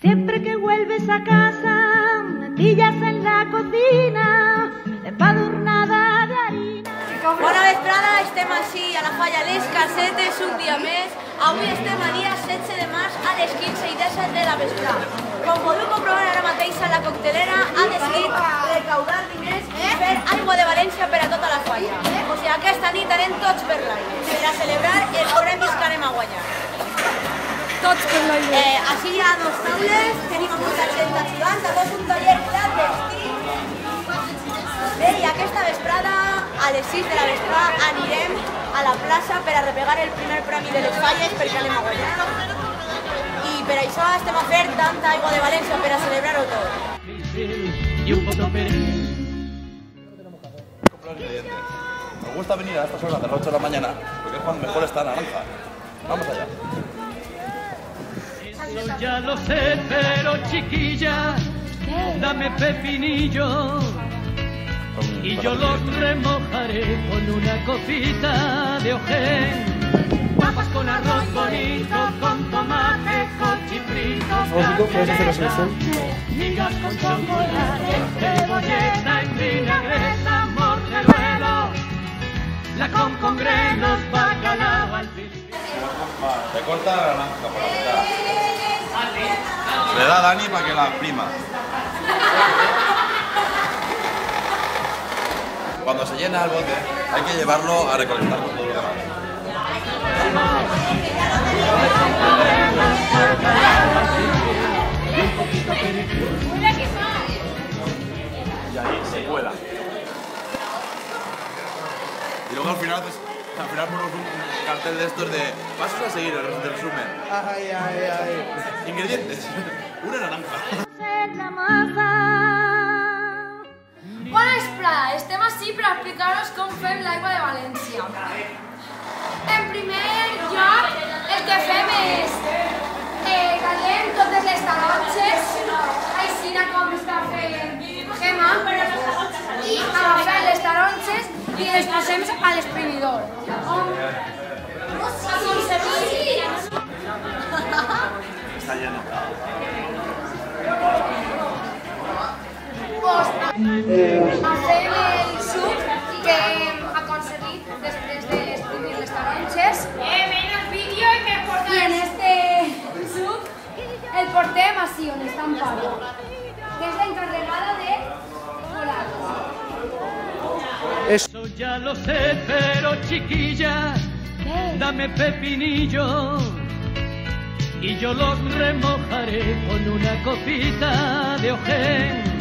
Siempre que vuelves a casa, natillas en la cocina, empadurnada de harina. Bona vesprada, estem així a la Falla Les Casetes un dia més. Avui estem a dia 16 de març a les 15:17 de la vesprada. Com podeu comprovar ara mateix, la coctelera ha decidit recaudar diners i fer aigua de València per a tota la falla. O sigui, aquesta nit anem tots per l'aire per a celebrar els premis que anem a guanyar. Tots per l'aire. Així hi ha dos taules, tenim molta gent ajudant, també és un taller clandestí. Bé, i aquesta vesprada, a les 6 de la vesprada, anirem a la plaça per a repegar el primer premi de les falles perquè anem a guanyar. I per això estem a fer tanta aigua de València per a celebrar-ho tot. Me gusta venir a estas horas de las 8 de la mañana porque es cuando mejor está naranja. Vamos allá. Eso ya lo sé, pero chiquilla, dame pepinillo y yo los remojaré con una copita de ojén. Papas con arroz bonito, con tomate, con chifritos, migas con chocolate, cebolleta en vinagreta, morteruelo, la con grelos, bacalao al fin. Se corta la naranja por la mitad. Le da a Dani para que la exprima. Cuando se llena el bote, hay que llevarlo a recolectar con todo lo demás. Y ahí se cuela. Y luego al final ponemos un cartel de estos de pasos a seguir el resumen. Ingredientes. Una naranja. Bona vesprada, estem així per explicar-vos com fem l'aigua de València. En primer lloc, el que fem és callem totes les taronges, així com està fent Gemma, i agafem les taronges i les posem a l'exprimidor. Está lleno. Fem el suc que hem aconseguit després d'exprimir les taronges. I en este suc el portem així, on està en Pablo, que és l'encarregada de colar. Eso ya lo sé, pero chiquilla, dame pepinillo y yo los remojaré con una copita de ojén.